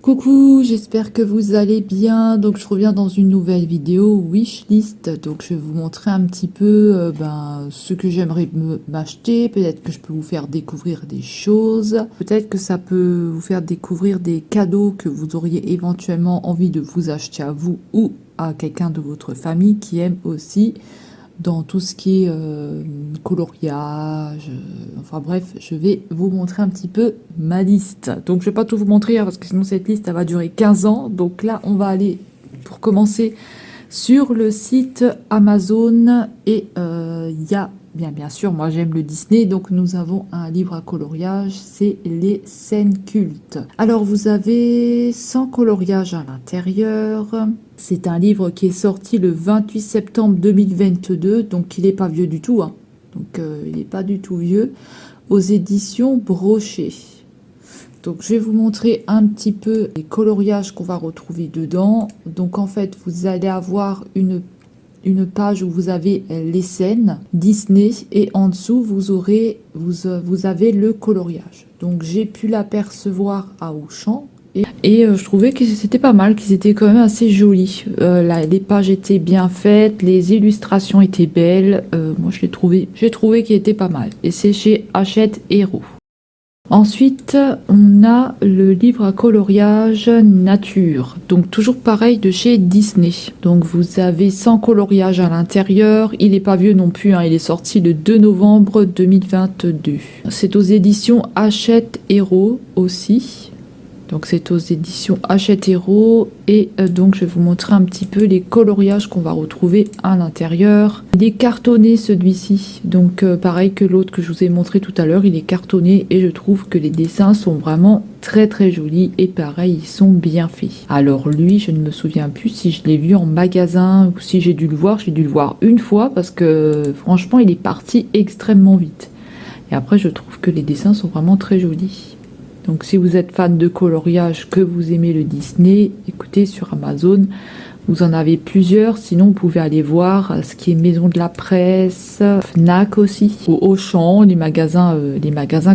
Coucou, j'espère que vous allez bien. Donc je reviens dans une nouvelle vidéo wishlist. Donc je vais vous montrer un petit peu ce que j'aimerais m'acheter. Peut-être que je peux vous faire découvrir des choses. Peut-être que ça peut vous faire découvrir des cadeaux que vous auriez éventuellement envie de vous acheter à vous ou à quelqu'un de votre famille qui aime aussi dans tout ce qui est coloriage. Enfin bref, je vais vous montrer un petit peu ma liste. Donc je vais pas tout vous montrer parce que sinon cette liste elle va durer 15 ans. Donc là, on va aller pour commencer sur le site Amazon et il y a bien sûr, moi j'aime le Disney, donc nous avons un livre à coloriage, c'est les scènes cultes. Alors vous avez 100 coloriages à l'intérieur. C'est un livre qui est sorti le 28 septembre 2022, donc il n'est pas vieux du tout, hein. Donc il n'est pas du tout vieux, aux éditions Brochet. Donc je vais vous montrer un petit peu les coloriages qu'on va retrouver dedans. Donc en fait, vous allez avoir une page où vous avez les scènes Disney et en dessous vous avez le coloriage. Donc j'ai pu l'apercevoir à Auchan et je trouvais que c'était pas mal, qu'ils étaient quand même assez jolis. Les pages étaient bien faites, les illustrations étaient belles. Moi j'ai trouvé qu'il était pas mal. Et c'est chez Hachette Héros. Ensuite, on a le livre à coloriage nature, donc toujours pareil de chez Disney. Donc vous avez 100 coloriages à l'intérieur, il n'est pas vieux non plus, hein, il est sorti le 2 novembre 2022. C'est aux éditions Hachette Héros aussi. Donc c'est aux éditions Hachette Héros et donc je vais vous montrer un petit peu les coloriages qu'on va retrouver à l'intérieur. Il est cartonné celui-ci, donc pareil que l'autre que je vous ai montré tout à l'heure, il est cartonné et je trouve que les dessins sont vraiment très jolis et pareil, ils sont bien faits. Alors lui, je ne me souviens plus si je l'ai vu en magasin ou si j'ai dû le voir une fois parce que franchement il est parti extrêmement vite. Et après je trouve que les dessins sont vraiment très jolis. Donc si vous êtes fan de coloriage, que vous aimez le Disney, écoutez, sur Amazon, vous en avez plusieurs. Sinon, vous pouvez aller voir ce qui est Maison de la Presse, Fnac aussi, ou Auchan, les magasins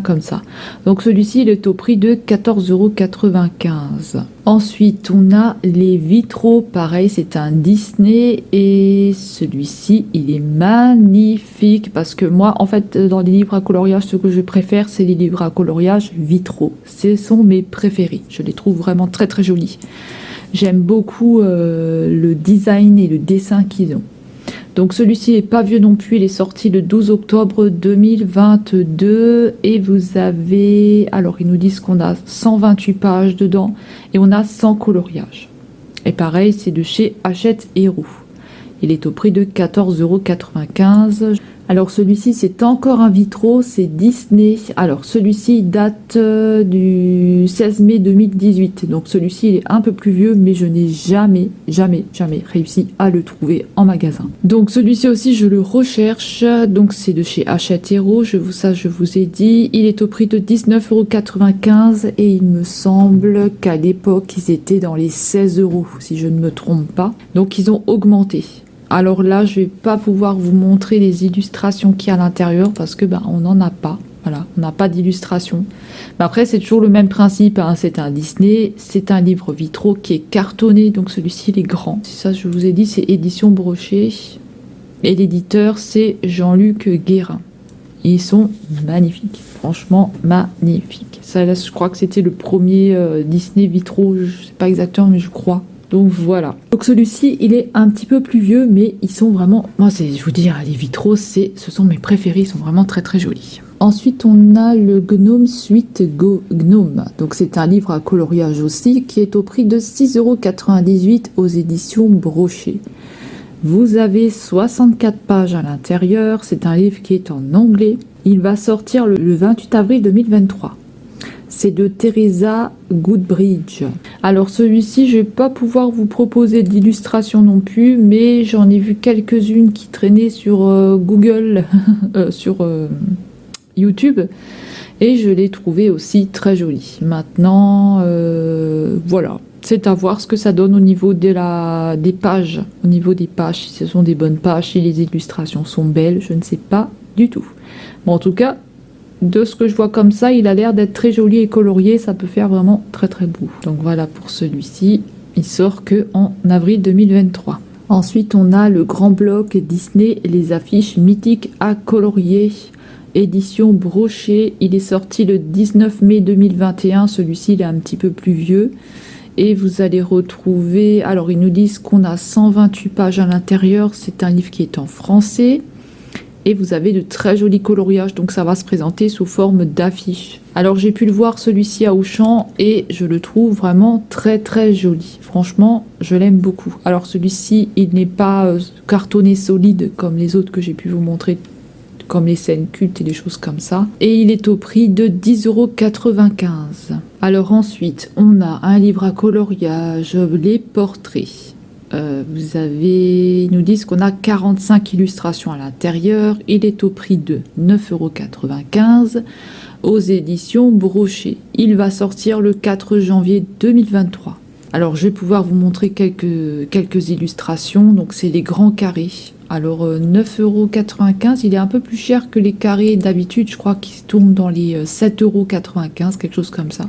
comme ça. Donc celui-ci, il est au prix de 14,95 €. Ensuite, on a les vitraux. Pareil, c'est un Disney et celui-ci, il est magnifique parce que moi, en fait, dans les livres à coloriage, ce que je préfère, c'est les livres à coloriage vitraux. Ce sont mes préférés. Je les trouve vraiment très jolis. J'aime beaucoup le design et le dessin qu'ils ont. Donc celui-ci n'est pas vieux non plus, il est sorti le 12 octobre 2022 et vous avez, alors ils nous disent qu'on a 128 pages dedans et on a 100 coloriages. Et pareil, c'est de chez Hachette Héros. Il est au prix de 14,95 €. Alors celui-ci, c'est encore un vitro, c'est Disney. Alors celui-ci date du 16 mai 2018. Donc celui-ci, il est un peu plus vieux, mais je n'ai jamais réussi à le trouver en magasin. Donc celui-ci aussi, je le recherche. Donc c'est de chez Hachette Héros, je vous ai dit. Il est au prix de 19,95 € et il me semble qu'à l'époque, ils étaient dans les 16 €, si je ne me trompe pas. Donc ils ont augmenté. Alors là, je vais pas pouvoir vous montrer les illustrations qu'il y a à l'intérieur parce que on n'en a pas. Voilà, on n'a pas d'illustration. Mais après, c'est toujours le même principe, hein. C'est un Disney, c'est un livre vitraux qui est cartonné, donc celui-ci il est grand. Ça, je vous ai dit, c'est édition Brochet et l'éditeur c'est Jean-Luc Guérin. Ils sont magnifiques, franchement magnifiques. Ça, là, je crois que c'était le premier Disney vitraux, je sais pas exactement, mais je crois. Donc voilà. Donc celui-ci, il est un petit peu plus vieux, mais ils sont vraiment... Moi, je vous dis, les vitraux, ce sont mes préférés. Ils sont vraiment très jolis. Ensuite, on a le Gnome Suite Go Gnome. Donc c'est un livre à coloriage aussi, qui est au prix de 6,98 € aux éditions Brochet. Vous avez 64 pages à l'intérieur. C'est un livre qui est en anglais. Il va sortir le 28 avril 2023. C'est de Teresa Goodbridge. Alors celui-ci, je vais pas pouvoir vous proposer d'illustration non plus, mais j'en ai vu quelques-unes qui traînaient sur Google, sur YouTube, et je l'ai trouvé aussi très joli. Maintenant, voilà, c'est à voir ce que ça donne au niveau des pages. Au niveau des pages, si ce sont des bonnes pages, si les illustrations sont belles, je ne sais pas du tout. Bon, en tout cas, de ce que je vois comme ça, il a l'air d'être très joli et colorié. Ça peut faire vraiment très très beau. Donc voilà pour celui-ci. Il sort que en avril 2023. Ensuite, on a le grand bloc Disney, les affiches mythiques à colorier. Édition brochée. Il est sorti le 19 mai 2021. Celui-ci, il est un petit peu plus vieux. Et vous allez retrouver... Alors, ils nous disent qu'on a 128 pages à l'intérieur. C'est un livre qui est en français. Et vous avez de très jolis coloriages. Donc, ça va se présenter sous forme d'affiches. Alors, j'ai pu le voir celui-ci à Auchan. Et je le trouve vraiment très, très joli. Franchement, je l'aime beaucoup. Alors, celui-ci, il n'est pas cartonné solide comme les autres que j'ai pu vous montrer, comme les scènes cultes et des choses comme ça. Et il est au prix de 10,95 €. Alors ensuite, on a un livre à coloriage, les portraits. Ils nous disent qu'on a 45 illustrations à l'intérieur. Il est au prix de 9,95 € aux éditions Brochet. Il va sortir le 4 janvier 2023. Alors, je vais pouvoir vous montrer quelques illustrations. Donc, c'est les grands carrés. Alors, 9,95 €, il est un peu plus cher que les carrés d'habitude. Je crois qu'ils tournent dans les 7,95 €, quelque chose comme ça.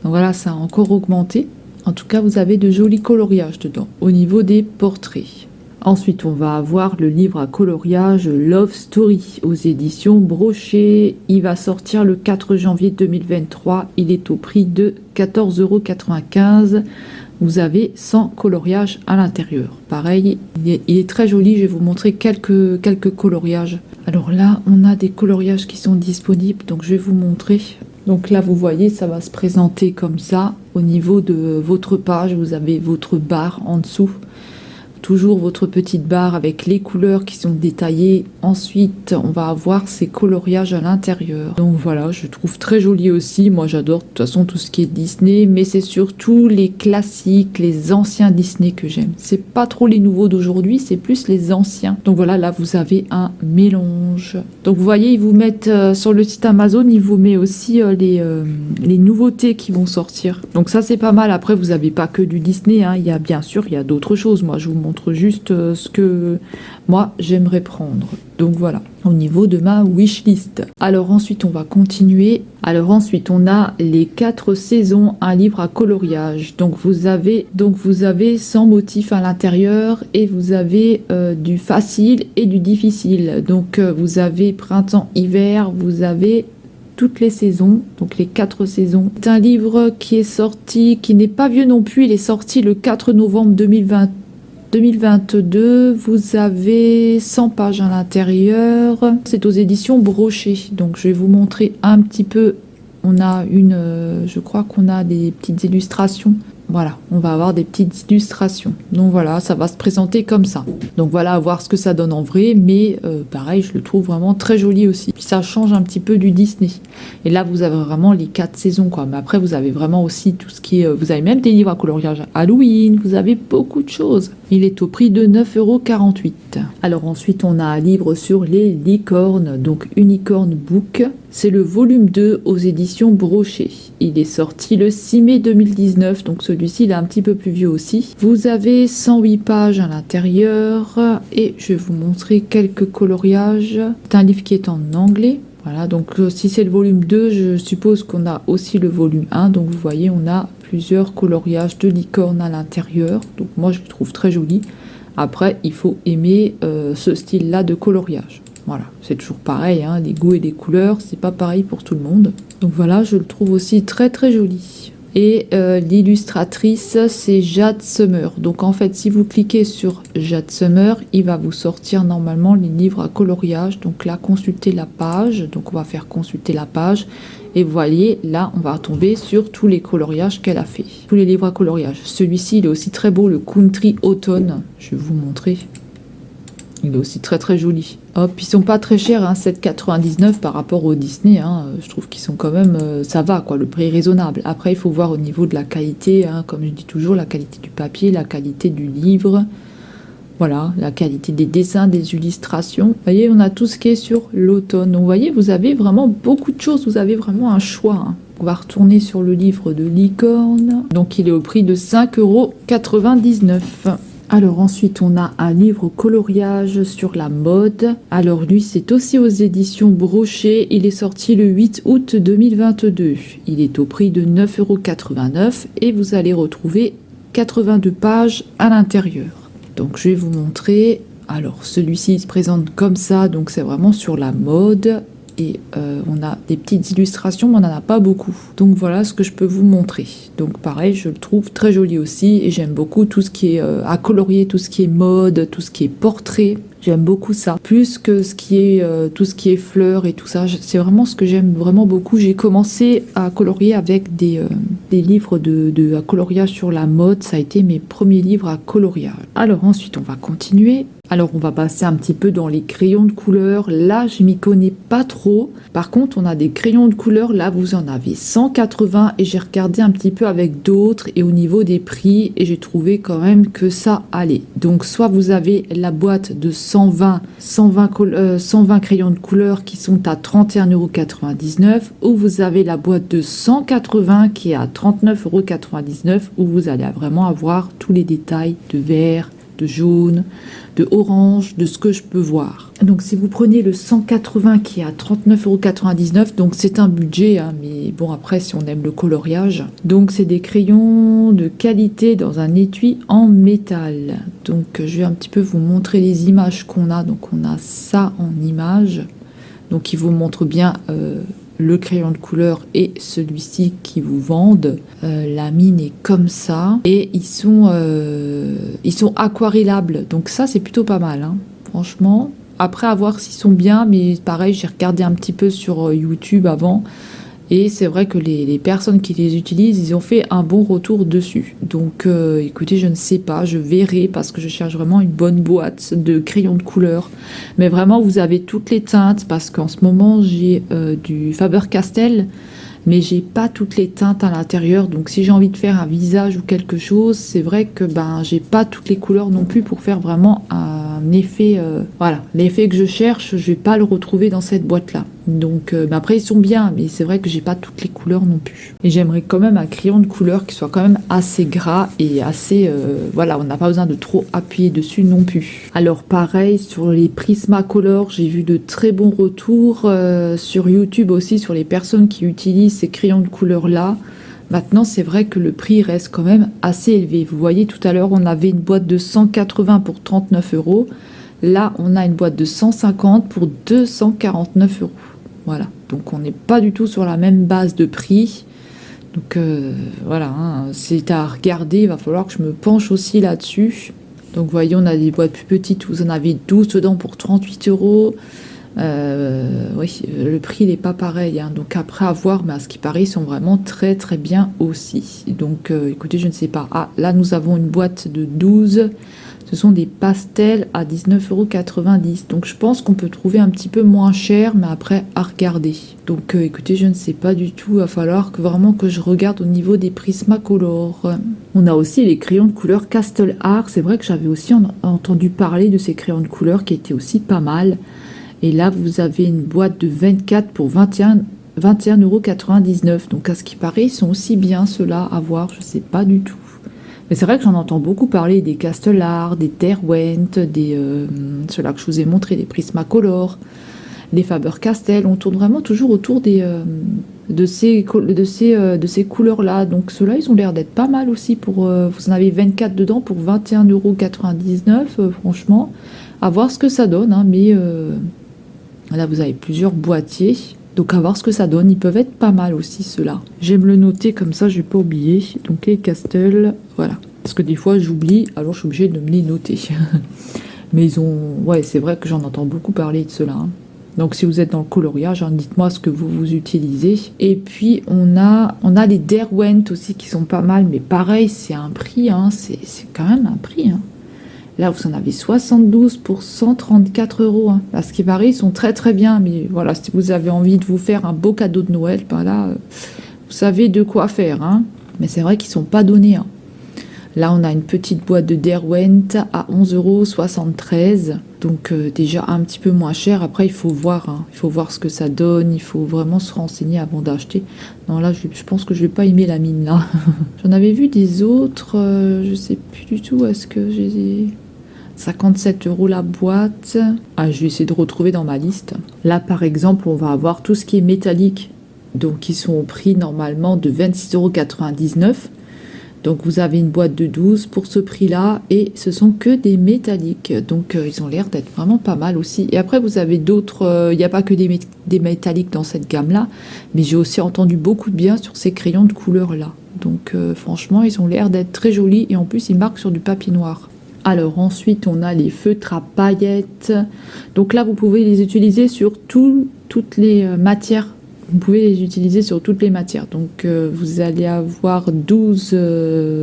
Donc voilà, ça a encore augmenté. En tout cas, vous avez de jolis coloriages dedans, au niveau des portraits. Ensuite, on va avoir le livre à coloriage Love Story aux éditions Brochet. Il va sortir le 4 janvier 2023. Il est au prix de 14,95 €. Vous avez 100 coloriages à l'intérieur. Pareil, il est très joli. Je vais vous montrer quelques coloriages. Alors là, on a des coloriages qui sont disponibles. Donc, je vais vous montrer. Donc là, vous voyez, ça va se présenter comme ça. Au niveau de votre page, vous avez votre barre en dessous. Toujours votre petite barre avec les couleurs qui sont détaillées. Ensuite, on va avoir ces coloriages à l'intérieur. Donc voilà, je trouve très joli aussi. Moi, j'adore de toute façon tout ce qui est Disney, mais c'est surtout les classiques, les anciens Disney que j'aime. C'est pas trop les nouveaux d'aujourd'hui, c'est plus les anciens. Donc voilà, là, vous avez un mélange. Donc vous voyez, ils vous mettent sur le site Amazon, ils vous mettent aussi les nouveautés qui vont sortir. Donc ça, c'est pas mal. Après, vous n'avez pas que du Disney, hein. Il y a bien sûr, il y a d'autres choses. Moi, je vous montre juste ce que moi j'aimerais prendre. Donc voilà, au niveau de ma wishlist. Alors ensuite, on va continuer. Alors ensuite, on a les 4 saisons, un livre à coloriage. Donc vous avez 100 motifs à l'intérieur et vous avez du facile et du difficile. Donc vous avez printemps, hiver, vous avez toutes les saisons, donc les 4 saisons. C'est un livre qui est sorti, qui n'est pas vieux non plus. Il est sorti le 4 novembre 2022, vous avez 100 pages à l'intérieur. C'est aux éditions Brochet. Donc je vais vous montrer un petit peu. On a je crois qu'on a des petites illustrations. Voilà, on va avoir des petites illustrations. Donc voilà, ça va se présenter comme ça. Donc voilà, à voir ce que ça donne en vrai. Mais pareil, je le trouve vraiment très joli aussi. Puis ça change un petit peu du Disney. Et là, vous avez vraiment les 4 saisons, quoi. Mais après, vous avez vraiment aussi tout ce qui est... Vous avez même des livres à coloriage Halloween. Vous avez beaucoup de choses. Il est au prix de 9,48 €. Alors ensuite, on a un livre sur les licornes. Donc Unicorn Book. C'est le volume 2 aux éditions Brochet. Il est sorti le 6 mai 2019, donc celui-ci il est un petit peu plus vieux aussi. Vous avez 108 pages à l'intérieur et je vais vous montrer quelques coloriages. C'est un livre qui est en anglais. Voilà, donc si c'est le volume 2, je suppose qu'on a aussi le volume 1. Donc vous voyez, on a plusieurs coloriages de licornes à l'intérieur. Donc moi je le trouve très joli. Après, il faut aimer ce style-là de coloriage. Voilà, c'est toujours pareil, hein, les goûts et les couleurs, c'est pas pareil pour tout le monde. Donc voilà, je le trouve aussi très très joli. Et l'illustratrice, c'est Jade Summer. Donc en fait, si vous cliquez sur Jade Summer, il va vous sortir normalement les livres à coloriage. Donc là, consultez la page. Donc on va faire consulter la page. Et vous voyez, là, on va tomber sur tous les coloriages qu'elle a fait. Tous les livres à coloriage. Celui-ci, il est aussi très beau, le Country Autumn. Je vais vous montrer. Il est aussi très très joli. Hop, ils sont pas très chers, hein, 7,99 par rapport au Disney. Hein, je trouve qu'ils sont quand même, ça va quoi, le prix est raisonnable. Après, il faut voir au niveau de la qualité, hein, comme je dis toujours, la qualité du papier, la qualité du livre. Voilà, la qualité des dessins, des illustrations. Vous voyez, on a tout ce qui est sur l'automne. Donc, vous voyez, vous avez vraiment beaucoup de choses. Vous avez vraiment un choix. Hein. On va retourner sur le livre de licorne. Donc, il est au prix de 5,99 €. Alors ensuite, on a un livre coloriage sur la mode. Alors lui, c'est aussi aux éditions Brochet. Il est sorti le 8 août 2022. Il est au prix de 9,89 € et vous allez retrouver 82 pages à l'intérieur. Donc je vais vous montrer. Alors celui-ci se présente comme ça, donc c'est vraiment sur la mode. Et on a des petites illustrations, mais on n'en a pas beaucoup. Donc voilà ce que je peux vous montrer. Donc pareil, je le trouve très joli aussi. Et j'aime beaucoup tout ce qui est à colorier, tout ce qui est mode, tout ce qui est portrait. J'aime beaucoup ça. Plus que ce qui est, tout ce qui est fleurs et tout ça. C'est vraiment ce que j'aime vraiment beaucoup. J'ai commencé à colorier avec des livres à coloriage sur la mode. Ça a été mes premiers livres à coloriage. Alors ensuite, on va continuer. Alors on va passer un petit peu dans les crayons de couleur. Là, je m'y connais pas trop. Par contre, on a des crayons de couleur. Là, vous en avez 180 et j'ai regardé un petit peu avec d'autres et au niveau des prix et j'ai trouvé quand même que ça allait. Donc soit vous avez la boîte de 120 crayons de couleur qui sont à 31,99 € ou vous avez la boîte de 180 qui est à 39,99 € où vous allez vraiment avoir tous les détails de vert, de jaune, de orange, de ce que je peux voir. Donc si vous prenez le 180 qui est à 39,99 €, donc c'est un budget, hein, mais bon après si on aime le coloriage. Donc c'est des crayons de qualité dans un étui en métal. Donc je vais un petit peu vous montrer les images qu'on a. Donc on a ça en image. Donc il vous montre bien le crayon de couleur et celui-ci qui vous vendent. La mine est comme ça et ils sont aquarellables, donc ça c'est plutôt pas mal, hein, franchement. Après à voir s'ils sont bien, mais pareil j'ai regardé un petit peu sur YouTube avant et c'est vrai que les personnes qui les utilisent, ils ont fait un bon retour dessus. Donc écoutez, je ne sais pas, je verrai parce que je cherche vraiment une bonne boîte de crayons de couleur. Mais vraiment, vous avez toutes les teintes parce qu'en ce moment, j'ai du Faber-Castell, mais j'ai pas toutes les teintes à l'intérieur. Donc si j'ai envie de faire un visage ou quelque chose, c'est vrai que j'ai pas toutes les couleurs non plus pour faire vraiment un effet. Voilà, l'effet que je cherche, je vais pas le retrouver dans cette boîte-là. Donc après ils sont bien, mais c'est vrai que j'ai pas toutes les couleurs non plus. Et j'aimerais quand même un crayon de couleur qui soit quand même assez gras et assez voilà, on n'a pas besoin de trop appuyer dessus non plus. Alors pareil sur les Prismacolor, j'ai vu de très bons retours sur YouTube aussi sur les personnes qui utilisent ces crayons de couleur là. Maintenant, c'est vrai que le prix reste quand même assez élevé. Vous voyez, tout à l'heure, on avait une boîte de 180 pour 39 €. Là, on a une boîte de 150 pour 249 €. Voilà, donc on n'est pas du tout sur la même base de prix. Donc voilà, hein, c'est à regarder, il va falloir que je me penche aussi là-dessus. Donc vous voyez, on a des boîtes plus petites, vous en avez 12 dedans pour 38 €. Oui, le prix n'est pas pareil, hein. Donc après à voir, mais à ce qui paraît, ils sont vraiment très très bien aussi. Donc écoutez, je ne sais pas. Ah, là nous avons une boîte de 12. Ce sont des pastels à 19,90 €. Donc je pense qu'on peut trouver un petit peu moins cher, mais après à regarder. Donc écoutez, je ne sais pas du tout. Il va falloir que vraiment que je regarde au niveau des Prismacolor. On a aussi les crayons de couleur Castle Art. C'est vrai que j'avais aussi entendu parler de ces crayons de couleur qui étaient aussi pas mal. Et là, vous avez une boîte de 24 pour 21,99 €. Donc à ce qui paraît, ils sont aussi bien ceux-là à voir. Je ne sais pas du tout. Mais c'est vrai que j'en entends beaucoup parler des Castle Art, des Derwent, ceux-là que je vous ai montré, des Prismacolor, des Faber-Castell. On tourne vraiment toujours autour de ces couleurs-là. Donc ceux-là, ils ont l'air d'être pas mal aussi. Vous en avez 24 dedans pour 21,99 €. Franchement, à voir ce que ça donne. Hein, mais là, vous avez plusieurs boîtiers. Donc à voir ce que ça donne, ils peuvent être pas mal aussi ceux-là. J'aime le noter comme ça, je vais pas oublier. Donc les Castle, voilà. Parce que des fois j'oublie, alors je suis obligée de me les noter. Mais ouais, c'est vrai que j'en entends beaucoup parler de ceux-là. Hein. Donc si vous êtes dans le coloriage, hein, dites-moi ce que vous utilisez. Et puis on a les Derwent aussi qui sont pas mal, mais pareil, c'est un prix, hein, c'est quand même un prix. Hein. Là, vous en avez 72 pour 134 €. Hein. Là, ce qui varie, ils sont très très bien. Mais voilà, si vous avez envie de vous faire un beau cadeau de Noël, là, vous savez de quoi faire. Hein. Mais c'est vrai qu'ils ne sont pas donnés. Hein. Là, on a une petite boîte de Derwent à 11,73 €. Donc déjà un petit peu moins cher. Après il faut voir, hein. Il faut voir ce que ça donne. Il faut vraiment se renseigner avant d'acheter. Non là je pense que je vais pas aimer la mine là. J'en avais vu des autres. Je sais plus du tout. Est-ce que j'ai 57 € la boîte. Ah, je vais essayer de retrouver dans ma liste. Là, par exemple, on va avoir tout ce qui est métallique. Donc, ils sont au prix normalement de 26,99 €. Donc, vous avez une boîte de 12 pour ce prix-là. Et ce sont que des métalliques. Donc, ils ont l'air d'être vraiment pas mal aussi. Et après, vous avez d'autres... Il n'y a pas que des métalliques dans cette gamme-là. Mais j'ai aussi entendu beaucoup de bien sur ces crayons de couleur-là. Donc, franchement, ils ont l'air d'être très jolis. Et en plus, ils marquent sur du papier noir. Alors ensuite, on a les feutres à paillettes. Donc là, vous pouvez les utiliser sur toutes les matières. Vous pouvez les utiliser sur toutes les matières. Donc vous allez avoir 12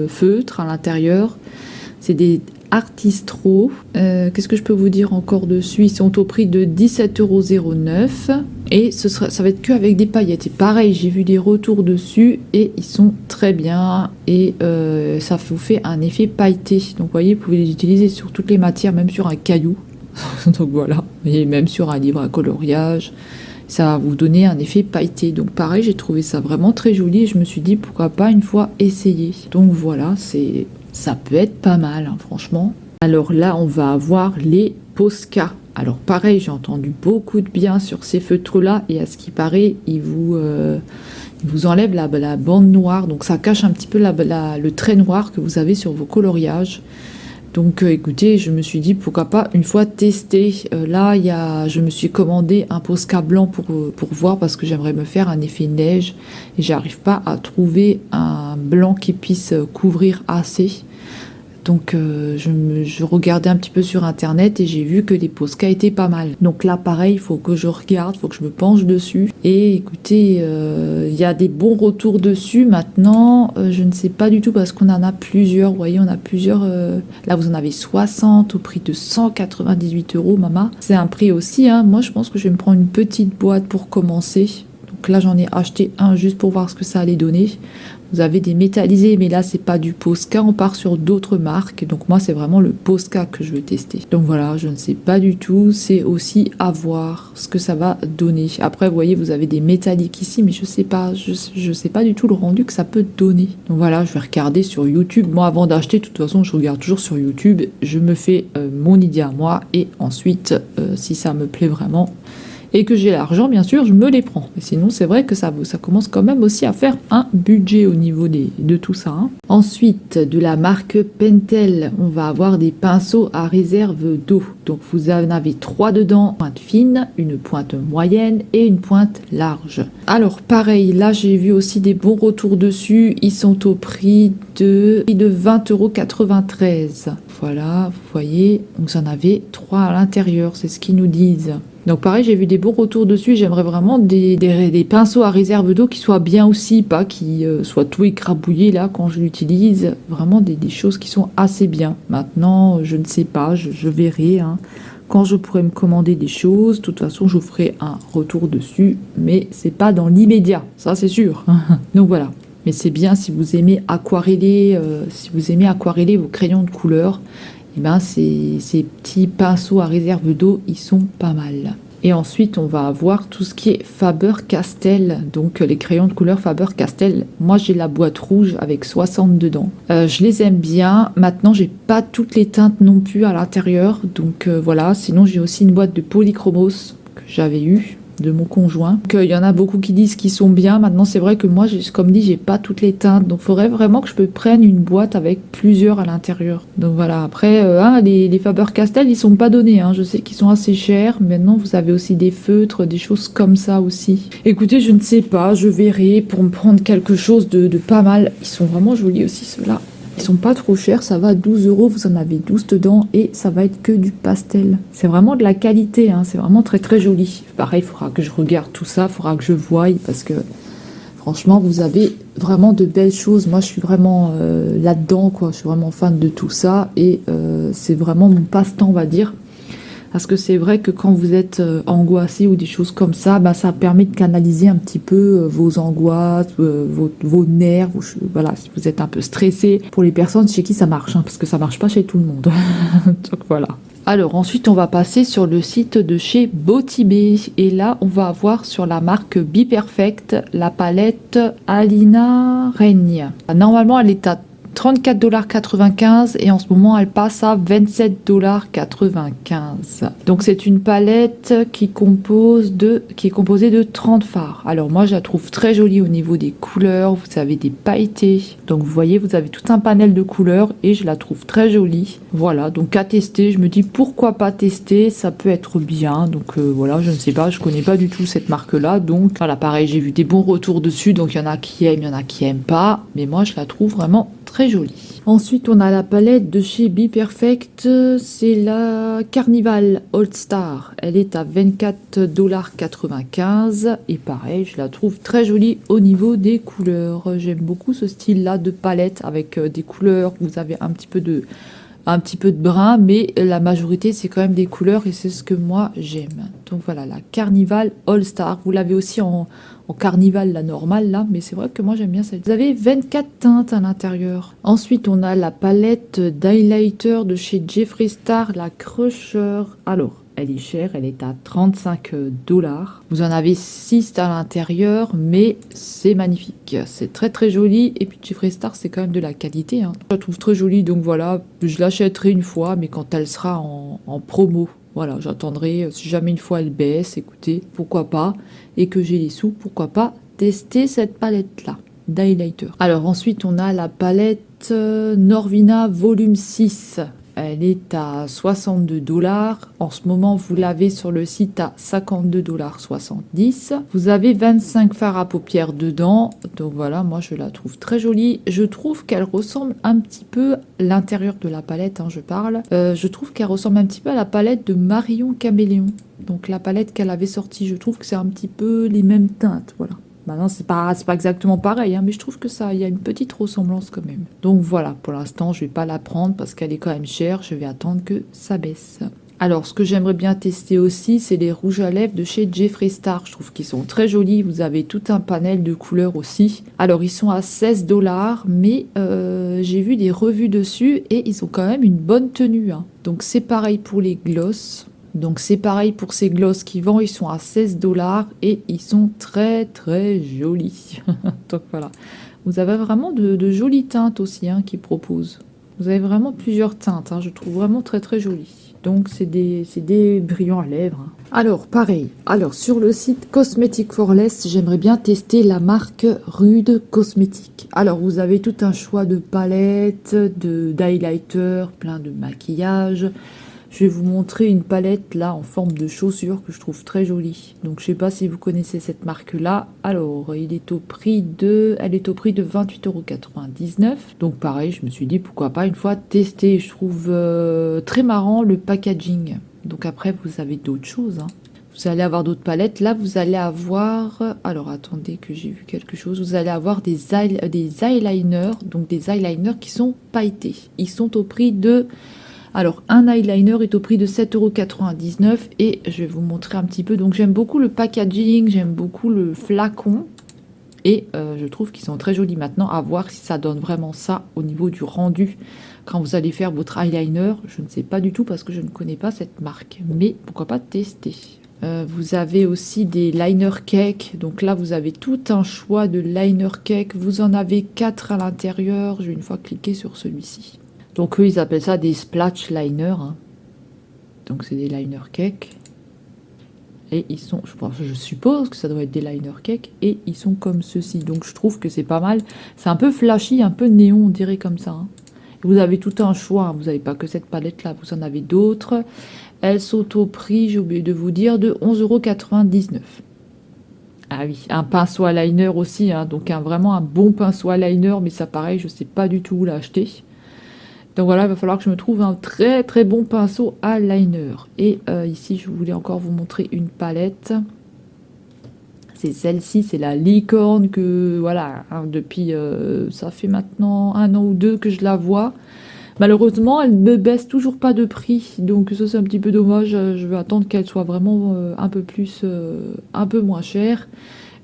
feutres à l'intérieur. C'est des Artistro. Qu'est-ce que je peux vous dire encore dessus? Ils sont au prix de 17,09 €. Et ça va être que avec des paillettes. Et pareil, j'ai vu des retours dessus et ils sont très bien. Et ça vous fait un effet pailleté. Donc vous voyez, vous pouvez les utiliser sur toutes les matières, même sur un caillou. Donc voilà, et même sur un livre à coloriage. Ça va vous donner un effet pailleté. Donc pareil, j'ai trouvé ça vraiment très joli. Et je me suis dit, pourquoi pas une fois essayer. Donc voilà, ça peut être pas mal, hein, franchement. Alors là, on va avoir les Posca. Alors pareil, j'ai entendu beaucoup de bien sur ces feutres-là. Et à ce qui paraît, ils vous enlèvent la bande noire. Donc ça cache un petit peu le trait noir que vous avez sur vos coloriages. Donc écoutez, je me suis dit pourquoi pas une fois tester. Je me suis commandé un Posca blanc pour voir parce que j'aimerais me faire un effet neige et j'arrive pas à trouver un blanc qui puisse couvrir assez. Donc je regardais un petit peu sur internet et j'ai vu que les Posca étaient pas mal. Donc là pareil, il faut que je regarde, il faut que je me penche dessus. Et écoutez, il y a des bons retours dessus. Maintenant, je ne sais pas du tout parce qu'on en a plusieurs. Vous voyez, on a plusieurs. Là vous en avez 60 au prix de 198 €, maman. C'est un prix aussi, hein. Moi je pense que je vais me prendre une petite boîte pour commencer. Donc là j'en ai acheté un juste pour voir ce que ça allait donner. Vous avez des métallisés, mais là, c'est pas du Posca. On part sur d'autres marques. Donc, moi, c'est vraiment le Posca que je veux tester. Donc, voilà, je ne sais pas du tout. C'est aussi à voir ce que ça va donner. Après, vous voyez, vous avez des métalliques ici, mais je sais pas. Je sais pas du tout le rendu que ça peut donner. Donc, voilà, je vais regarder sur YouTube. Moi, avant d'acheter, de toute façon, je regarde toujours sur YouTube. Je me fais mon idée à moi. Et ensuite, si ça me plaît vraiment... et que j'ai l'argent, bien sûr, je me les prends. Mais sinon, c'est vrai que ça commence quand même aussi à faire un budget au niveau de tout ça, hein. Ensuite, de la marque Pentel, on va avoir des pinceaux à réserve d'eau. Donc, vous en avez 3 dedans, une pointe fine, une pointe moyenne et une pointe large. Alors, pareil, là, j'ai vu aussi des bons retours dessus. Ils sont au prix de 20,93 €. Voilà, vous voyez, vous en avez 3 à l'intérieur, c'est ce qu'ils nous disent. Donc pareil, j'ai vu des bons retours dessus. J'aimerais vraiment des pinceaux à réserve d'eau qui soient bien aussi, pas qui soient tout écrabouillés là quand je l'utilise. Vraiment des choses qui sont assez bien. Maintenant, je ne sais pas, je verrai, hein, quand je pourrai me commander des choses. De toute façon, je vous ferai un retour dessus, mais c'est pas dans l'immédiat, ça c'est sûr. Donc voilà. Mais c'est bien si vous aimez aquareller, vos crayons de couleur. Eh ben, ces petits pinceaux à réserve d'eau, ils sont pas mal. Et ensuite, on va avoir tout ce qui est Faber-Castell, donc les crayons de couleur Faber-Castell. Moi, j'ai la boîte rouge avec 60 dedans. Je les aime bien. Maintenant, j'ai pas toutes les teintes non plus à l'intérieur, donc voilà. Sinon, j'ai aussi une boîte de Polychromos que j'avais eue de mon conjoint. Donc, il y en a beaucoup qui disent qu'ils sont bien. Maintenant, c'est vrai que moi, comme dit, j'ai pas toutes les teintes. Donc, il faudrait vraiment que je me prenne une boîte avec plusieurs à l'intérieur. Donc, voilà. Après, les Faber-Castell, ils sont pas donnés, hein. Je sais qu'ils sont assez chers. Maintenant, vous avez aussi des feutres, des choses comme ça aussi. Écoutez, je ne sais pas. Je verrai pour me prendre quelque chose de pas mal. Ils sont vraiment jolis aussi, ceux-là. Ils sont pas trop chers, ça va à 12 €, vous en avez 12 dedans et ça va être que du pastel. C'est vraiment de la qualité, hein, c'est vraiment très très joli. Pareil, il faudra que je regarde tout ça, il faudra que je voie parce que franchement, vous avez vraiment de belles choses. Moi, je suis vraiment là-dedans, quoi. Je suis vraiment fan de tout ça et c'est vraiment mon passe-temps, on va dire. Parce que c'est vrai que quand vous êtes angoissé ou des choses comme ça, bah, ça permet de canaliser un petit peu vos angoisses, vos nerfs. Voilà, si vous êtes un peu stressé. Pour les personnes chez qui ça marche, hein, parce que ça marche pas chez tout le monde. Donc voilà. Alors ensuite, on va passer sur le site de chez Botibé. Et là, on va avoir sur la marque Be Perfect la palette Alina Règne. Normalement, elle est à 34,95 $ et en ce moment elle passe à 27,95 $. Donc c'est une palette qui est composée de 30 fards. Alors moi je la trouve très jolie au niveau des couleurs, vous avez des pailletés. Donc vous voyez, vous avez tout un panel de couleurs et je la trouve très jolie. Voilà, donc à tester, je me dis pourquoi pas tester, ça peut être bien. Donc voilà, je ne sais pas, je connais pas du tout cette marque là. Donc voilà, pareil, j'ai vu des bons retours dessus, donc il y en a qui aiment, il y en a qui aiment pas. Mais moi je la trouve vraiment très jolie. Ensuite, on a la palette de chez Be Perfect, c'est la Carnival All Star. Elle est à 24,95 $ et pareil, je la trouve très jolie au niveau des couleurs. J'aime beaucoup ce style-là de palette avec des couleurs. Vous avez un petit peu de brun, mais la majorité c'est quand même des couleurs et c'est ce que moi j'aime. Donc voilà, la Carnival All Star. Vous l'avez aussi en Carnival, la normale là, mais c'est vrai que moi j'aime bien celle. Vous avez 24 teintes à l'intérieur. Ensuite, on a la palette d'highlighter de chez Jeffree Star, la Crusher. Alors, elle est chère, elle est à 35 $. Vous en avez 6 à l'intérieur, mais c'est magnifique. C'est très très joli. Et puis Jeffree Star, c'est quand même de la qualité, hein. Je la trouve très jolie, donc voilà, je l'achèterai une fois, mais quand elle sera en promo. Voilà, j'attendrai, si jamais une fois elle baisse, écoutez, pourquoi pas, et que j'ai les sous, pourquoi pas tester cette palette-là d'highlighter. Alors ensuite, on a la palette Norvina Volume 6. Elle est à 62 $. En ce moment, vous l'avez sur le site à 52,70 $. Vous avez 25 fards à paupières dedans. Donc voilà, moi je la trouve très jolie. Je trouve qu'elle ressemble un petit peu, l'intérieur de la palette, hein, je parle. Je trouve qu'elle ressemble un petit peu à la palette de Marion Caméléon. Donc la palette qu'elle avait sortie, je trouve que c'est un petit peu les mêmes teintes, voilà. Maintenant, c'est pas exactement pareil, hein, mais je trouve que ça, il y a une petite ressemblance quand même. Donc voilà, pour l'instant, je vais pas la prendre parce qu'elle est quand même chère. Je vais attendre que ça baisse. Alors, ce que j'aimerais bien tester aussi, c'est les rouges à lèvres de chez Jeffree Star. Je trouve qu'ils sont très jolis. Vous avez tout un panel de couleurs aussi. Alors, ils sont à 16 $, mais j'ai vu des revues dessus et ils ont quand même une bonne tenue, hein. Donc, c'est pareil pour les glosses. Donc c'est pareil pour ces glosses qui vendent, ils sont à 16 $ et ils sont très très jolis. Donc voilà, vous avez vraiment de jolies teintes aussi, hein, qu'ils proposent. Vous avez vraiment plusieurs teintes, hein, je trouve vraiment très très jolies. Donc c'est des brillants à lèvres, hein. Alors pareil, sur le site Cosmetic for Less, j'aimerais bien tester la marque Rude Cosmétique. Alors vous avez tout un choix de palettes, d'highlighter, plein de maquillage. Je vais vous montrer une palette là en forme de chaussure que je trouve très jolie. Donc je sais pas si vous connaissez cette marque là. Alors elle est au prix de 28,99 €. Donc pareil, je me suis dit pourquoi pas une fois tester. Je trouve très marrant le packaging. Donc après vous avez d'autres choses, hein. Vous allez avoir d'autres palettes. Là, vous allez avoir... Alors, attendez que j'ai vu quelque chose. Vous allez avoir des eyeliners. Donc, des eyeliners qui sont pailletés. Ils sont au prix de... Alors, un eyeliner est au prix de 7,99 € et je vais vous montrer un petit peu. Donc, j'aime beaucoup le packaging, j'aime beaucoup le flacon et je trouve qu'ils sont très jolis maintenant. À voir si ça donne vraiment ça au niveau du rendu quand vous allez faire votre eyeliner. Je ne sais pas du tout parce que je ne connais pas cette marque, mais pourquoi pas tester. Vous avez aussi des liner cake. Donc là, vous avez tout un choix de liner cake. Vous en avez 4 à l'intérieur. Je vais une fois cliquer sur celui-ci. Donc eux, ils appellent ça des splash liners, hein. Donc c'est des liner cake. Et ils sont, je suppose que ça doit être des liner cake. Et ils sont comme ceci. Donc je trouve que c'est pas mal. C'est un peu flashy, un peu néon, on dirait comme ça, hein. Vous avez tout un choix, hein. Vous n'avez pas que cette palette-là, vous en avez d'autres. Elles sont au prix, j'ai oublié de vous dire, de 11,99 €. Ah oui, un pinceau à liner aussi, hein. Donc vraiment un bon pinceau à liner. Mais ça pareil, je ne sais pas du tout où l'acheter. Donc voilà, il va falloir que je me trouve un très très bon pinceau à liner. Et ici, je voulais encore vous montrer une palette. C'est celle-ci, c'est la licorne que, voilà, hein, depuis, ça fait maintenant 1 an ou 2 que je la vois. Malheureusement, elle ne baisse toujours pas de prix. Donc ça, c'est un petit peu dommage. Je vais attendre qu'elle soit vraiment un peu moins chère.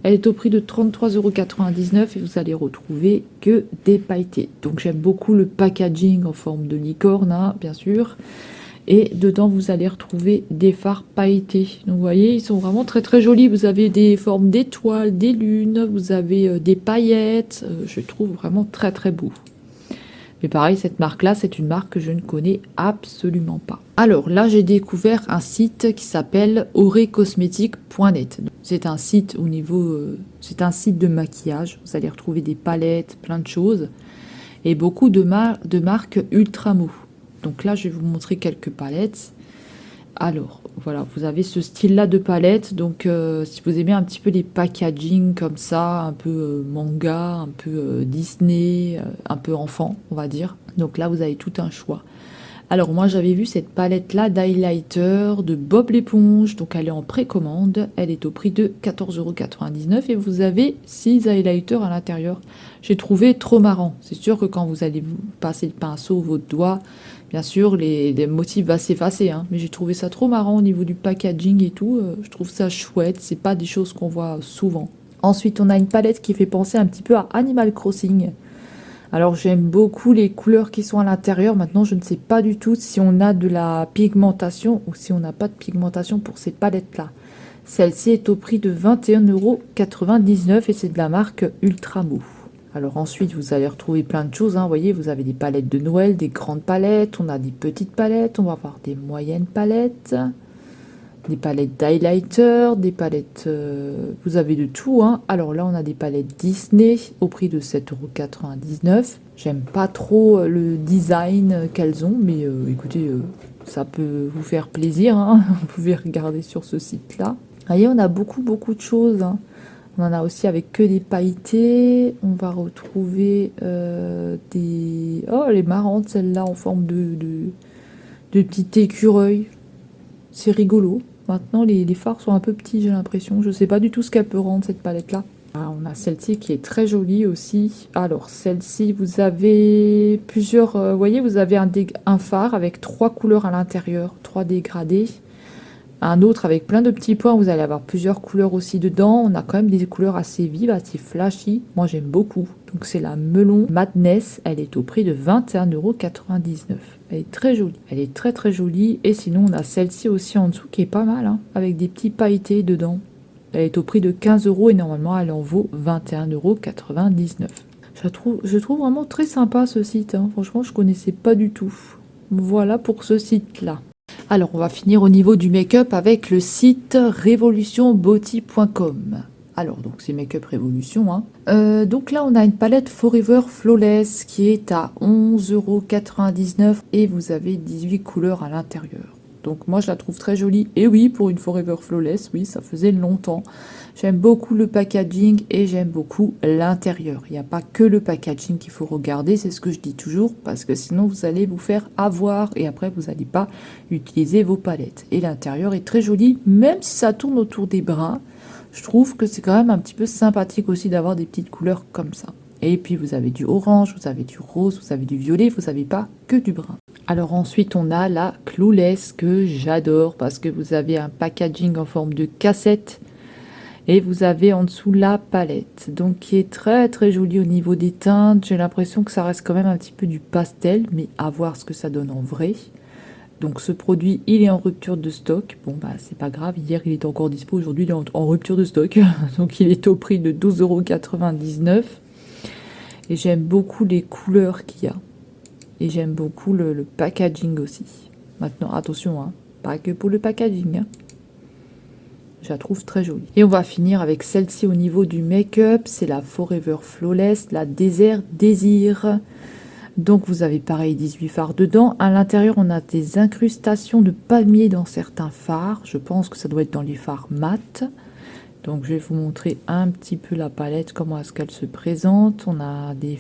Elle est au prix de 33,99 € et vous allez retrouver que des pailletés. Donc j'aime beaucoup le packaging en forme de licorne, hein, bien sûr. Et dedans, vous allez retrouver des fards pailletés. Donc, vous voyez, ils sont vraiment très très jolis. Vous avez des formes d'étoiles, des lunes, vous avez des paillettes. Je trouve vraiment très très beau. Mais pareil, cette marque-là, c'est une marque que je ne connais absolument pas. Alors là, j'ai découvert un site qui s'appelle aurecosmétique.net. C'est un site au niveau, c'est un site de maquillage. Vous allez retrouver des palettes, plein de choses, et beaucoup de marques Ultramou. Donc là, je vais vous montrer quelques palettes. Alors, voilà, vous avez ce style-là de palette. Donc, si vous aimez un petit peu les packaging comme ça, un peu manga, un peu Disney, un peu enfant, on va dire. Donc là, vous avez tout un choix. Alors, moi, j'avais vu cette palette-là d'highlighter de Bob l'éponge. Donc, elle est en précommande. Elle est au prix de 14,99 € et vous avez 6 highlighters à l'intérieur. J'ai trouvé trop marrant. C'est sûr que quand vous allez passer le pinceau, votre doigt, bien sûr, les motifs vont s'effacer, hein, mais j'ai trouvé ça trop marrant au niveau du packaging et tout. Je trouve ça chouette. C'est pas des choses qu'on voit souvent. Ensuite, on a une palette qui fait penser un petit peu à Animal Crossing. Alors, j'aime beaucoup les couleurs qui sont à l'intérieur. Maintenant, je ne sais pas du tout si on a de la pigmentation ou si on n'a pas de pigmentation pour ces palettes-là. Celle-ci est au prix de 21,99 € et c'est de la marque Ultramou. Alors ensuite, vous allez retrouver plein de choses, hein. Vous voyez, vous avez des palettes de Noël, des grandes palettes, on a des petites palettes, on va avoir des moyennes palettes, des palettes d'highlighter, des palettes... vous avez de tout, hein. Alors là, on a des palettes Disney au prix de 7,99 €. J'aime pas trop le design qu'elles ont, mais écoutez, ça peut vous faire plaisir, hein. Vous pouvez regarder sur ce site-là. Vous voyez, on a beaucoup de choses, hein. On en a aussi avec que des pailletés. On va retrouver des... Oh, elle est marrante celle-là en forme de petit écureuil. C'est rigolo. Maintenant, les fards sont un peu petits, j'ai l'impression. Je sais pas du tout ce qu'elle peut rendre, cette palette-là. Ah, on a celle-ci qui est très jolie aussi. Alors, celle-ci, vous avez plusieurs... vous voyez, vous avez un phare avec 3 couleurs à l'intérieur, 3 dégradés. Un autre avec plein de petits points, vous allez avoir plusieurs couleurs aussi dedans. On a quand même des couleurs assez vives, assez flashy. Moi, j'aime beaucoup. Donc, c'est la Melon Madness. Elle est au prix de 21,99 €. Elle est très jolie. Elle est très très jolie. Et sinon, on a celle-ci aussi en dessous qui est pas mal, hein, avec des petits pailletés dedans. Elle est au prix de 15 € et normalement, elle en vaut 21,99 €. Je trouve vraiment très sympa ce site, hein. Franchement, je connaissais pas du tout. Voilà pour ce site-là. Alors, on va finir au niveau du make-up avec le site revolutionbeauty.com. Alors, donc c'est Make-up Révolution, hein. Donc là, on a une palette Forever Flawless qui est à 11,99 € et vous avez 18 couleurs à l'intérieur. Donc moi, je la trouve très jolie. Et oui, pour une Forever Flawless, oui, ça faisait longtemps. J'aime beaucoup le packaging et j'aime beaucoup l'intérieur. Il n'y a pas que le packaging qu'il faut regarder, c'est ce que je dis toujours, parce que sinon vous allez vous faire avoir et après vous n'allez pas utiliser vos palettes. Et l'intérieur est très joli, même si ça tourne autour des bruns. Je trouve que c'est quand même un petit peu sympathique aussi d'avoir des petites couleurs comme ça. Et puis vous avez du orange, vous avez du rose, vous avez du violet, vous n'avez pas que du brun. Alors ensuite on a la Clueless que j'adore parce que vous avez un packaging en forme de cassette et vous avez en dessous la palette, donc qui est très très jolie au niveau des teintes. J'ai l'impression que ça reste quand même un petit peu du pastel, mais à voir ce que ça donne en vrai. Donc ce produit, il est en rupture de stock. Bon bah c'est pas grave, hier il était encore dispo, aujourd'hui il est en rupture de stock. Donc il est au prix de 12,99 €. Et j'aime beaucoup les couleurs qu'il y a. Et j'aime beaucoup le packaging aussi. Maintenant attention, hein, pas que pour le packaging, hein. Je la trouve très jolie. Et on va finir avec celle-ci au niveau du make-up. C'est la Forever Flawless, la Desert Désir. Donc vous avez pareil 18 fards dedans. À l'intérieur, on a des incrustations de palmier dans certains fards. Je pense que ça doit être dans les fards mat. Donc je vais vous montrer un petit peu la palette, comment est-ce qu'elle se présente. On a des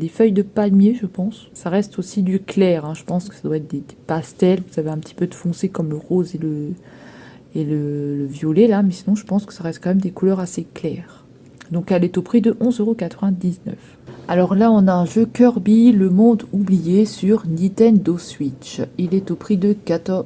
feuilles de palmier, je pense. Ça reste aussi du clair, hein. Je pense que ça doit être des pastels. Vous avez un petit peu de foncé comme le rose et le violet là, mais sinon je pense que ça reste quand même des couleurs assez claires. Donc elle est au prix de 11,99 €. Alors là, on a un jeu Kirby, le monde oublié sur Nintendo Switch. Il est au prix de 14,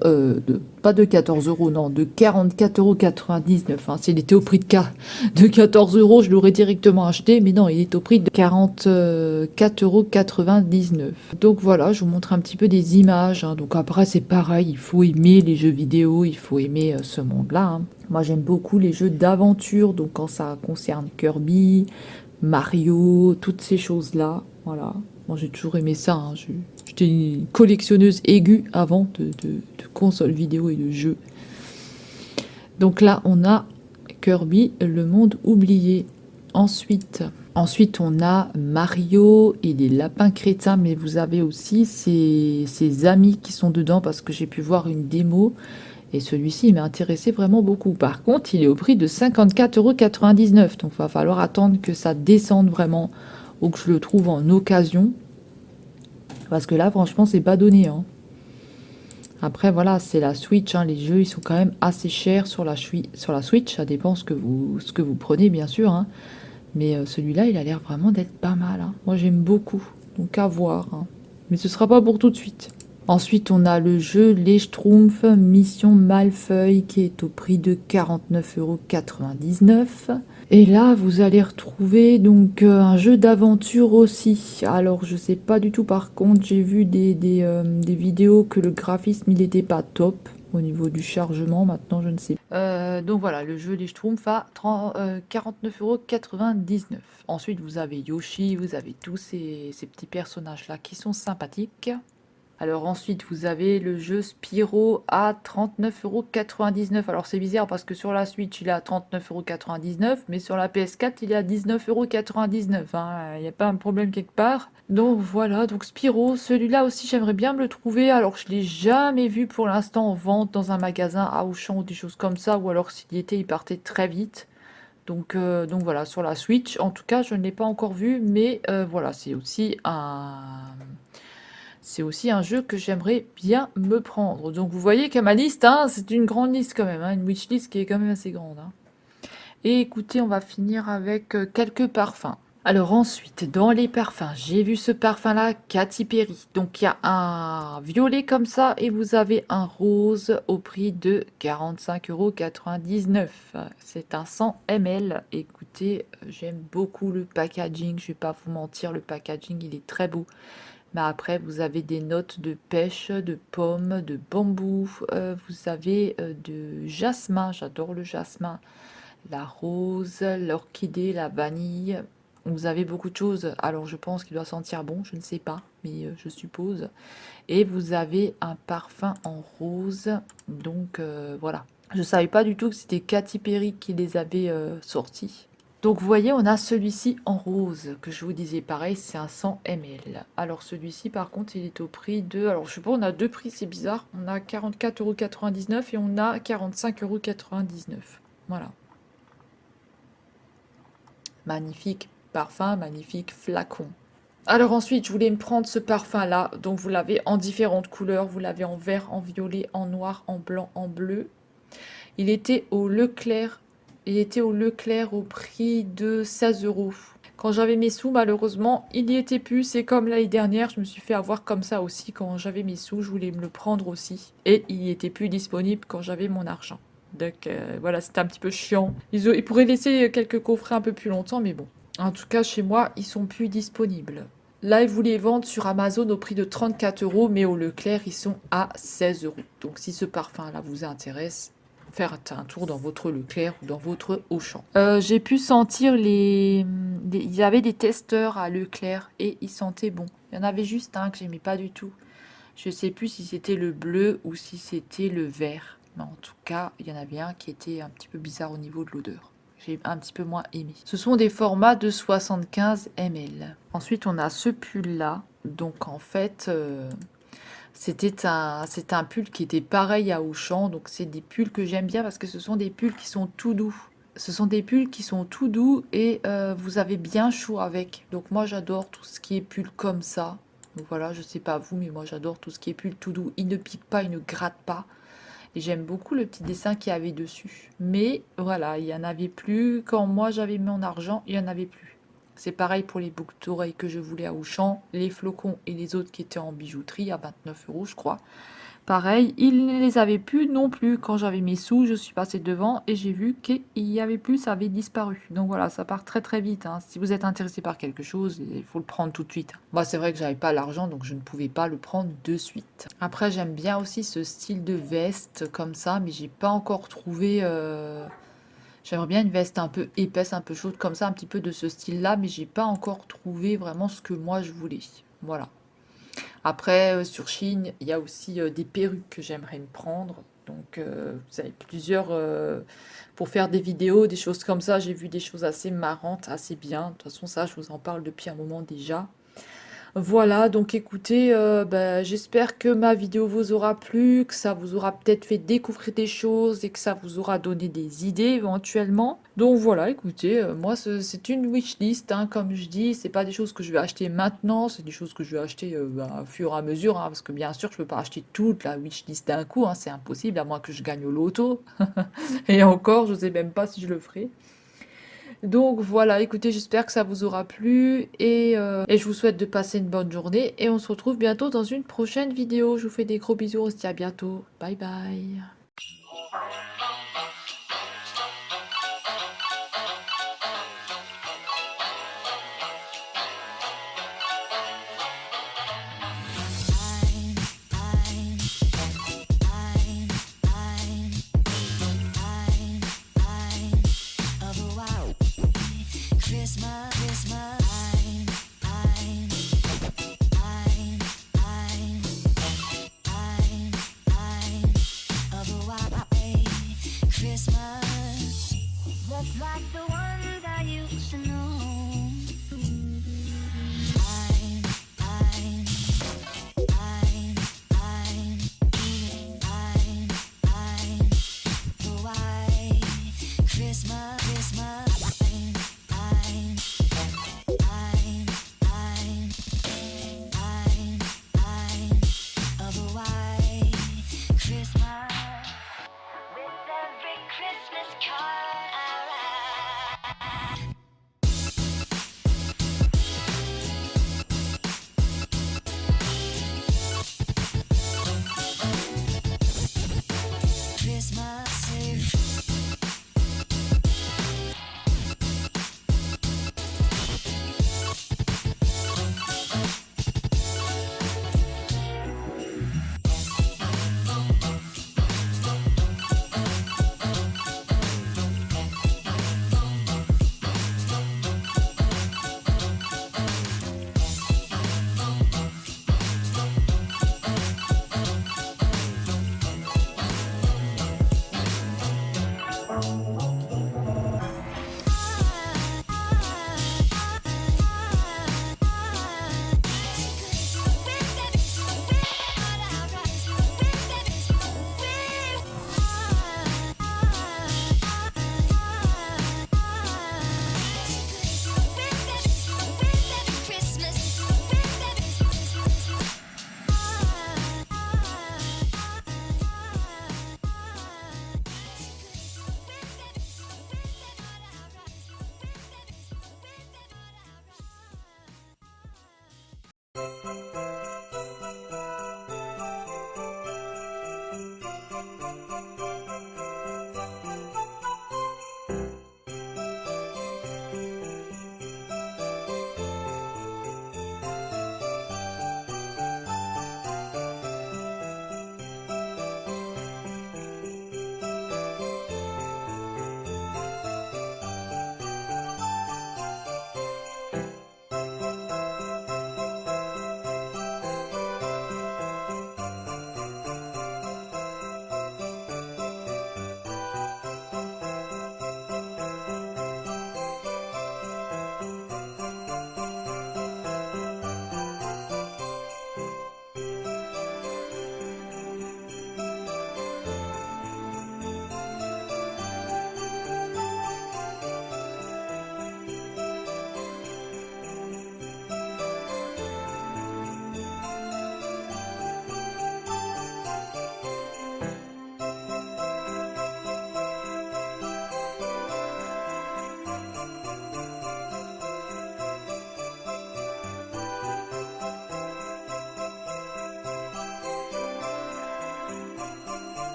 pas de 14 euros, non, de 44,99 €. Hein. S'il était au prix de 14 euros, je l'aurais directement acheté, mais non, il est au prix de 44,99 €. Donc voilà, je vous montre un petit peu des images. Hein. Donc après, c'est pareil, il faut aimer les jeux vidéo, il faut aimer ce monde-là. Hein. Moi, j'aime beaucoup les jeux d'aventure, donc quand ça concerne Kirby, Mario, toutes ces choses-là. Voilà. Moi, j'ai toujours aimé ça. Hein. J'étais une collectionneuse aiguë avant de consoles vidéo et de jeux. Donc là, on a Kirby, le monde oublié. Ensuite, on a Mario et les lapins crétins, mais vous avez aussi ses amis qui sont dedans parce que j'ai pu voir une démo. Et celui-ci, il m'a intéressé vraiment beaucoup. Par contre, il est au prix de 54,99 €. Donc, il va falloir attendre que ça descende vraiment ou que je le trouve en occasion. Parce que là, franchement, c'est pas donné. Hein. Après, voilà, c'est la Switch. Hein. Les jeux, ils sont quand même assez chers sur la Switch. Ça dépend ce que vous prenez, bien sûr. Hein. Mais celui-là, il a l'air vraiment d'être pas mal. Hein. Moi, j'aime beaucoup. Donc, à voir. Hein. Mais ce sera pas pour tout de suite. Ensuite, on a le jeu Les Schtroumpfs Mission Malfeuille qui est au prix de 49,99 €. Et là, vous allez retrouver donc un jeu d'aventure aussi. Alors, je sais pas du tout. Par contre, j'ai vu des vidéos que le graphisme, il n'était pas top au niveau du chargement. Maintenant, je ne sais pas. Donc voilà, le jeu Les Schtroumpfs à 49,99 €. Ensuite, vous avez Yoshi, vous avez tous ces petits personnages-là qui sont sympathiques. Alors ensuite, vous avez le jeu Spyro à 39,99 €. Alors c'est bizarre parce que sur la Switch, il est à 39,99 €, mais sur la PS4, il est à 19,99 €. Hein. Il n'y a pas un problème quelque part. Donc voilà, donc Spyro, celui-là aussi, j'aimerais bien me le trouver. Alors je ne l'ai jamais vu pour l'instant en vente dans un magasin à Auchan ou des choses comme ça, ou alors s'il y était, il partait très vite. Donc voilà, sur la Switch, en tout cas, je ne l'ai pas encore vu, mais voilà, c'est aussi un jeu que j'aimerais bien me prendre. Donc vous voyez que ma liste, hein, c'est une grande liste quand même, hein, une wishlist qui est quand même assez grande. Hein. Et écoutez, on va finir avec quelques parfums. Alors ensuite, dans les parfums, j'ai vu ce parfum-là, Katy Perry. Donc il y a un violet comme ça et vous avez un rose au prix de 45,99 €. C'est un 100 ml. Écoutez, j'aime beaucoup le packaging, je vais pas vous mentir, le packaging il est très beau. Mais après, vous avez des notes de pêche, de pommes, de bambou. Vous avez de jasmin. J'adore le jasmin. La rose, l'orchidée, la vanille. Vous avez beaucoup de choses. Alors, je pense qu'il doit sentir bon. Je ne sais pas, mais je suppose. Et vous avez un parfum en rose. Donc, voilà. Je ne savais pas du tout que c'était Katy Perry qui les avait sortis. Donc vous voyez, on a celui-ci en rose, que je vous disais, pareil, c'est un 100 ml. Alors celui-ci, par contre, il est au prix de... Alors je sais pas, on a deux prix, c'est bizarre. On a 44,99 € et on a 45,99 €. Voilà. Magnifique parfum, magnifique flacon. Alors ensuite, je voulais me prendre ce parfum-là. Donc vous l'avez en différentes couleurs. Vous l'avez en vert, en violet, en noir, en blanc, en bleu. Il était au Leclerc. Il était au Leclerc au prix de 16 €. Quand j'avais mes sous, malheureusement, il n'y était plus. C'est comme l'année dernière, je me suis fait avoir comme ça aussi. Quand j'avais mes sous, je voulais me le prendre aussi. Et il n'y était plus disponible quand j'avais mon argent. Donc voilà, c'était un petit peu chiant. Ils pourraient laisser quelques coffrets un peu plus longtemps, mais bon. En tout cas, chez moi, ils sont plus disponibles. Là, ils vous les vendent sur Amazon au prix de 34 €, mais au Leclerc, ils sont à 16 €. Donc si ce parfum-là vous intéresse, faire un tour dans votre Leclerc ou dans votre Auchan. J'ai pu sentir il y avait des testeurs à Leclerc et ils sentaient bon. Il y en avait juste un que j'aimais pas du tout. Je sais plus si c'était le bleu ou si c'était le vert. Mais en tout cas, il y en avait un qui était un petit peu bizarre au niveau de l'odeur. J'ai un petit peu moins aimé. Ce sont des formats de 75 ml. Ensuite, on a ce pull-là. Donc en fait... c'est un pull qui était pareil à Auchan, donc c'est des pulls que j'aime bien parce que ce sont des pulls qui sont tout doux. Ce sont des pulls qui sont tout doux et vous avez bien chaud avec. Donc moi j'adore tout ce qui est pull comme ça. Donc voilà, je sais pas vous, mais moi j'adore tout ce qui est pull tout doux. Il ne pique pas, il ne gratte pas. Et j'aime beaucoup le petit dessin qu'il y avait dessus. Mais voilà, il n'y en avait plus. Quand moi j'avais mon argent, il n'y en avait plus. C'est pareil pour les boucles d'oreilles que je voulais à Auchan, les flocons et les autres qui étaient en bijouterie à 29 € je crois. Pareil, il ne les avait plus non plus. Quand j'avais mes sous, je suis passée devant et j'ai vu qu'il n'y avait plus, ça avait disparu. Donc voilà, ça part très très vite, hein. Si vous êtes intéressé par quelque chose, il faut le prendre tout de suite. Moi, c'est vrai que j'avais pas l'argent, donc je ne pouvais pas le prendre de suite. Après, j'aime bien aussi ce style de veste comme ça, mais j'ai pas encore trouvé... J'aimerais bien une veste un peu épaisse, un peu chaude comme ça, un petit peu de ce style-là, mais j'ai pas encore trouvé vraiment ce que moi je voulais. Voilà. Après, sur Chine, il y a aussi des perruques que j'aimerais me prendre. Donc, vous avez plusieurs... pour faire des vidéos, des choses comme ça, j'ai vu des choses assez marrantes, assez bien. De toute façon, ça, je vous en parle depuis un moment déjà. Voilà, donc écoutez, j'espère que ma vidéo vous aura plu, que ça vous aura peut-être fait découvrir des choses et que ça vous aura donné des idées éventuellement. Donc voilà, écoutez, moi c'est une wishlist, hein, comme je dis, c'est pas des choses que je vais acheter maintenant, c'est des choses que je vais acheter au fur et à mesure, hein, parce que bien sûr je peux pas acheter toute la wishlist d'un coup, hein, c'est impossible à moins que je gagne au loto. Et encore, je sais même pas si je le ferai. Donc voilà, écoutez, j'espère que ça vous aura plu et je vous souhaite de passer une bonne journée et on se retrouve bientôt dans une prochaine vidéo. Je vous fais des gros bisous, on se dit à bientôt. Bye bye.